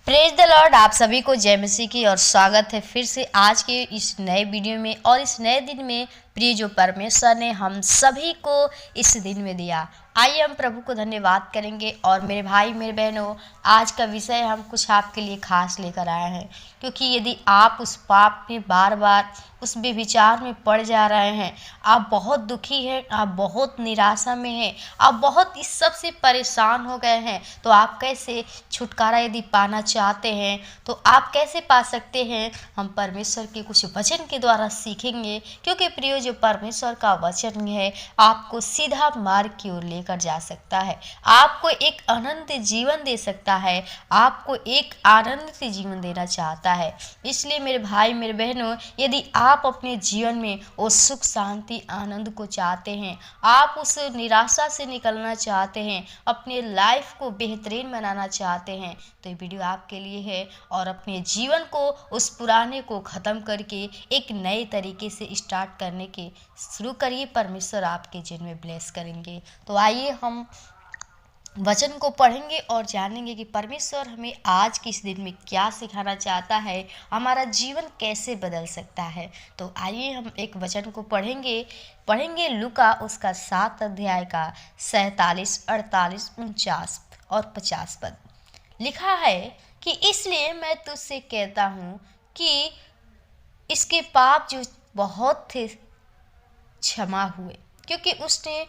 Praise the Lord. आप सभी को जय मसीह की और स्वागत है फिर से आज के इस नए वीडियो में और इस नए दिन में। प्रिय जो परमेश्वर ने हम सभी को इस दिन में दिया, आइए हम प्रभु को धन्यवाद करेंगे। और मेरे भाई मेरे बहनों, आज का विषय हम कुछ आपके लिए खास लेकर आए हैं, क्योंकि यदि आप उस पाप में बार बार उस बेविचार में पड़ जा रहे हैं, आप बहुत दुखी हैं, आप बहुत निराशा में हैं, आप बहुत इस सब से परेशान हो गए हैं, तो आप कैसे छुटकारा यदि पाना चाहते हैं तो आप कैसे पा सकते हैं। हम परमेश्वर के कुछ वचन के द्वारा सीखेंगे, क्योंकि प्रियो जो परमेश्वर का वचन है आपको सीधा मार्ग की ओर लेकर जा सकता है, आपको एक अनंत जीवन दे सकता है, आपको एक आनंदित जीवन देना चाहता है। इसलिए मेरे भाई मेरे बहनों, यदि आप अपने जीवन में वो सुख शांति आनंद को चाहते हैं, आप उस निराशा से निकलना चाहते हैं, अपने लाइफ को बेहतरीन बनाना चाहते हैं, तो ये वीडियो आपके लिए है। और अपने जीवन को उस पुराने को ख़त्म करके एक नए तरीके से स्टार्ट करने के शुरू करिए। परमेश्वर आपके जीवन में ब्लेस करेंगे। तो आइए हम वचन को पढ़ेंगे और जानेंगे कि परमेश्वर हमें आज के इस दिन में क्या सिखाना चाहता है, हमारा जीवन कैसे बदल सकता है। तो आइए हम एक वचन को पढ़ेंगे लूका उसका 7 अध्याय का 47, 48, 49 और 50 पद। लिखा है कि इसलिए मैं तुझसे कहता हूँ कि इसके पाप जो बहुत थे क्षमा हुए, क्योंकि उसने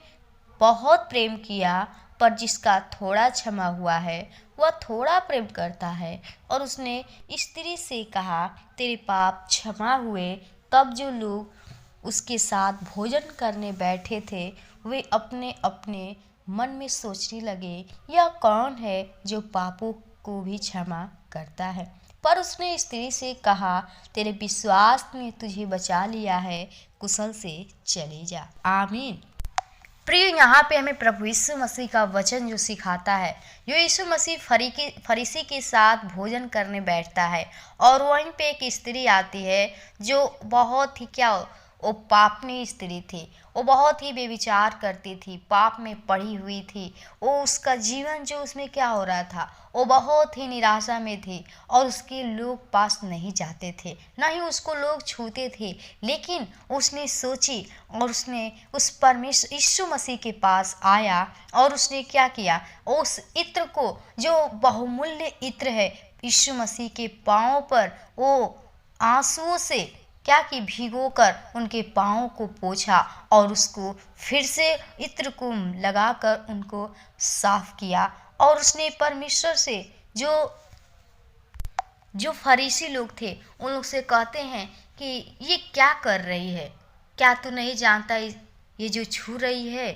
बहुत प्रेम किया। पर जिसका थोड़ा क्षमा हुआ है वह थोड़ा प्रेम करता है। और उसने स्त्री से कहा, तेरे पाप क्षमा हुए। तब जो लोग उसके साथ भोजन करने बैठे थे वे अपने अपने मन में सोचने लगे, यह कौन है जो पापों को भी क्षमा करता है। पर उसने स्त्री से कहा, तेरे विश्वास ने तुझे बचा लिया है, कुशल से चले जा। आमीन। प्रिय, यहाँ पे हमें प्रभु यीशु मसीह का वचन जो सिखाता है, जो यीशु मसीह फरीसी के साथ भोजन करने बैठता है और वहीं पे एक स्त्री आती है जो बहुत ही वो पापनी स्त्री थी, वो बहुत ही बेविचार करती थी, पाप में पड़ी हुई थी। वो उसका जीवन जो उसमें क्या हो रहा था, वो बहुत ही निराशा में थी और उसके लोग पास नहीं जाते थे, ना ही उसको लोग छूते थे। लेकिन उसने सोची और उसने उस परमेश्वर यीशु मसीह के पास आया और उसने क्या किया, उस इत्र को जो बहुमूल्य इत्र है यीशु मसीह के पाँव पर वो आंसुओं से क्या कि भिगोकर उनके पाँव को पोंछा और उसको फिर से इत्र को लगाकर उनको साफ किया। और उसने परमेश्वर से जो फरीसी लोग थे उन लोग से कहते हैं कि ये क्या कर रही है, क्या तू नहीं जानता ये जो छू रही है।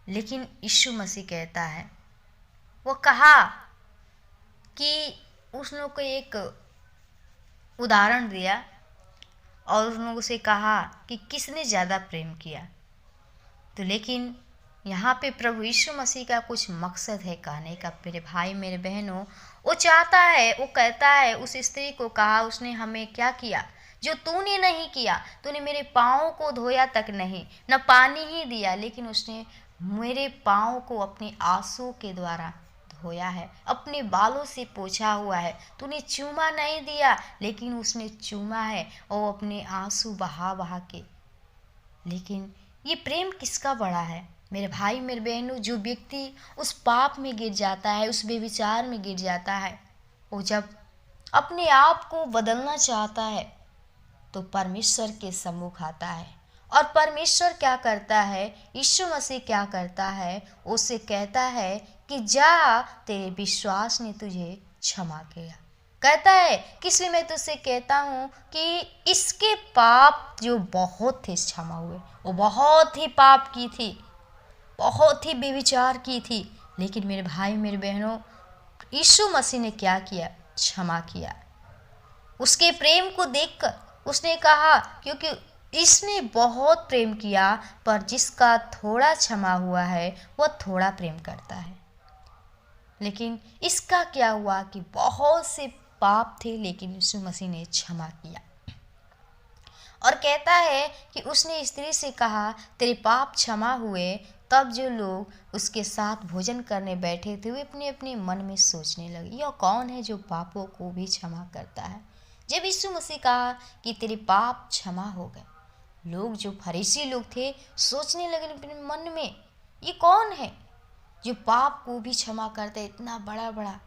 लेकिन यीशु मसीह कहता है, वो कहा कि उस लोग को एक उदाहरण दिया और उन लोगों से कहा कि किसने ज़्यादा प्रेम किया। तो लेकिन यहाँ पे प्रभु यीशु मसीह का कुछ मकसद है कहने का। मेरे भाई मेरे बहनों, वो चाहता है, वो कहता है, उस स्त्री को कहा, उसने हमें क्या किया जो तूने नहीं किया। तूने मेरे पाँव को धोया तक नहीं, न पानी ही दिया, लेकिन उसने मेरे पाँव को अपने आंसू के द्वारा धोया है, अपने बालों से पोंछा हुआ है। तूने चूमा नहीं दिया, लेकिन उसने चूमा है और अपने आंसू बहा बहा के। लेकिन ये प्रेम किसका बड़ा है मेरे भाई मेरे बहनों। जो व्यक्ति उस पाप में गिर जाता है, उस बेविचार में गिर जाता है, वो जब अपने आप को बदलना चाहता है तो परमेश्वर के सम्मुख आता है। और परमेश्वर क्या करता है, यीशु मसीह क्या करता है, उसे कहता है कि जा, तेरे विश्वास ने तुझे क्षमा किया। कहता है कि इसलिए मैं तुझसे कहता हूँ कि इसके पाप जो बहुत थे क्षमा हुए। वो बहुत ही पाप की थी, बहुत ही बेविचार की थी, लेकिन मेरे भाई मेरे बहनों, यीशु मसीह ने क्या किया, क्षमा किया। उसके प्रेम को देखकर उसने कहा, क्योंकि इसने बहुत प्रेम किया, पर जिसका थोड़ा क्षमा हुआ है वह थोड़ा प्रेम करता है। लेकिन इसका क्या हुआ कि बहुत से पाप थे, लेकिन यीशु मसीह ने क्षमा किया। और कहता है कि उसने स्त्री से कहा, तेरे पाप क्षमा हुए। तब जो लोग उसके साथ भोजन करने बैठे थे वे अपने अपने मन में सोचने लगे, यह कौन है जो पापों को भी क्षमा करता है। जब यीशु मसीह कहा कि तेरे पाप क्षमा हो गए, लोग जो फरीसी लोग थे सोचने लगे अपने मन में, ये कौन है जो पाप को भी क्षमा करता है। इतना बड़ा बड़ा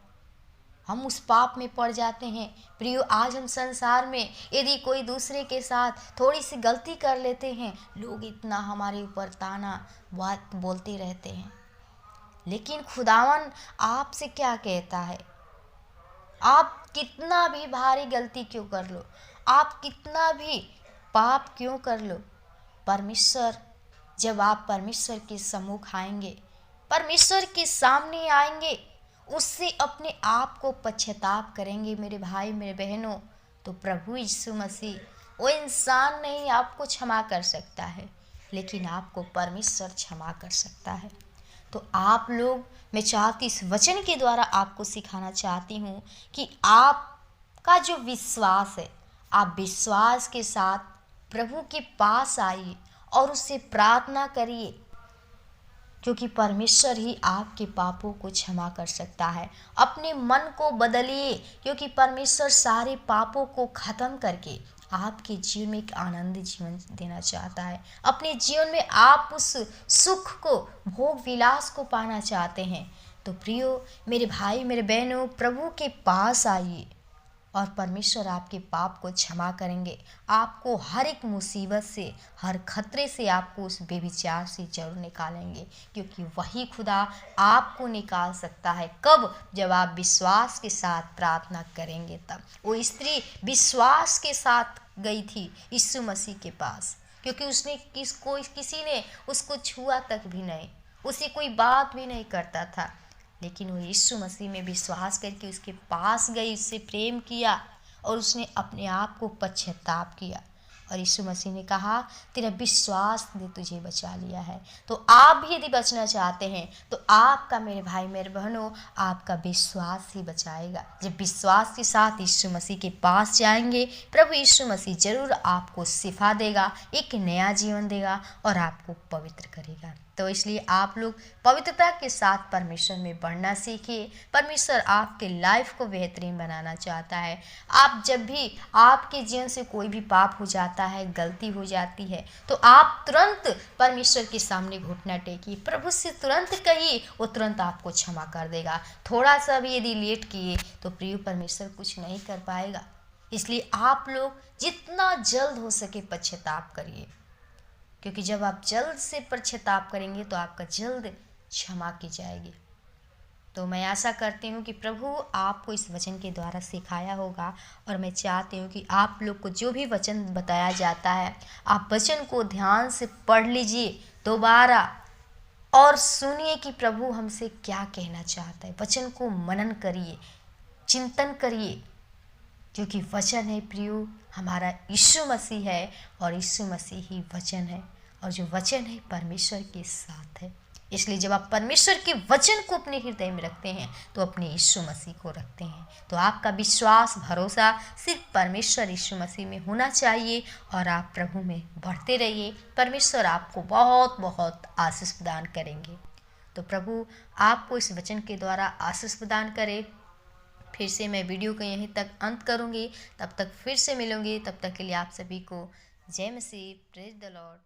हम उस पाप में पड़ जाते हैं। प्रियो, आज हम संसार में यदि कोई दूसरे के साथ थोड़ी सी गलती कर लेते हैं, लोग इतना हमारे ऊपर ताना बात बोलते रहते हैं। लेकिन खुदावन आपसे क्या कहता है, आप कितना भी भारी गलती क्यों कर लो, आप कितना भी पाप क्यों कर लो, परमेश्वर, जब आप परमेश्वर के सम्मुख आएंगे, परमेश्वर के सामने आएंगे, उससे अपने आप को पश्चाताप करेंगे मेरे भाई मेरे बहनों, तो प्रभु यीशु मसीह, वो इंसान नहीं आपको क्षमा कर सकता है, लेकिन आपको परमेश्वर क्षमा कर सकता है। तो आप लोग, मैं चाहती इस वचन के द्वारा आपको सिखाना चाहती हूँ कि आपका जो विश्वास है, आप विश्वास के साथ प्रभु के पास आइए और उससे प्रार्थना करिए, क्योंकि परमेश्वर ही आपके पापों को क्षमा कर सकता है। अपने मन को बदलिए, क्योंकि परमेश्वर सारे पापों को खत्म करके आपके जीवन में एक आनंदी जीवन देना चाहता है। अपने जीवन में आप उस सुख को, भोग विलास को पाना चाहते हैं, तो प्रियो मेरे भाई मेरे बहनों, प्रभु के पास आइए और परमेश्वर आपके पाप को क्षमा करेंगे। आपको हर एक मुसीबत से, हर खतरे से आपको उस बेविचार से जरूर निकालेंगे, क्योंकि वही खुदा आपको निकाल सकता है। कब? जब आप विश्वास के साथ प्रार्थना करेंगे। तब वो स्त्री विश्वास के साथ गई थी यीशु मसीह के पास, क्योंकि उसने किसी ने उसको छुआ तक भी नहीं, उसे कोई बात भी नहीं करता था, लेकिन वो यीशु मसीह में विश्वास करके उसके पास गई, उससे प्रेम किया और उसने अपने आप को पश्चाताप किया। और यीशु मसीह ने कहा, तेरा विश्वास ने तुझे बचा लिया है। तो आप भी यदि बचना चाहते हैं तो आपका, मेरे भाई मेरे बहनों, आपका विश्वास ही बचाएगा। जब विश्वास के साथ यीशु मसीह के पास जाएंगे, प्रभु यीशु मसीह जरूर आपको शिफा देगा, एक नया जीवन देगा और आपको पवित्र करेगा। तो इसलिए आप लोग पवित्रता के साथ परमेश्वर में बढ़ना सीखिए। परमेश्वर आपके लाइफ को बेहतरीन बनाना चाहता है। आप जब भी आपके जीवन से कोई भी पाप हो जाता है, गलती हो जाती है, तो आप तुरंत परमेश्वर के सामने घुटना टेकिए, प्रभु से तुरंत कहिए, वो तुरंत आपको क्षमा कर देगा। थोड़ा सा भी यदि लेट किए तो प्रिय परमेश्वर कुछ नहीं कर पाएगा। इसलिए आप लोग जितना जल्द हो सके पश्चाताप करिए, क्योंकि जब आप जल्द से पश्चाताप करेंगे तो आपका जल्द क्षमा की जाएगी। तो मैं आशा करती हूँ कि प्रभु आपको इस वचन के द्वारा सिखाया होगा, और मैं चाहती हूँ कि आप लोग को जो भी वचन बताया जाता है, आप वचन को ध्यान से पढ़ लीजिए दोबारा और सुनिए कि प्रभु हमसे क्या कहना चाहता है। वचन को मनन करिए, चिंतन करिए, क्योंकि वचन है प्रियो हमारा यीशु मसीह है, और यीशु मसीह ही वचन है, और जो वचन है परमेश्वर के साथ है। इसलिए जब आप परमेश्वर के वचन को अपने हृदय में रखते हैं तो अपने यीशु मसीह को रखते हैं। तो आपका विश्वास, भरोसा सिर्फ परमेश्वर यीशु मसीह में होना चाहिए, और आप प्रभु में बढ़ते रहिए। परमेश्वर आपको बहुत बहुत आशीष प्रदान करेंगे। तो प्रभु आपको इस वचन के द्वारा आशीष प्रदान करे। फिर से मैं वीडियो को यहीं तक अंत करूंगी, तब तक फिर से मिलूंगी। तब तक के लिए आप सभी को जय मसीह, प्रेज द लॉर्ड।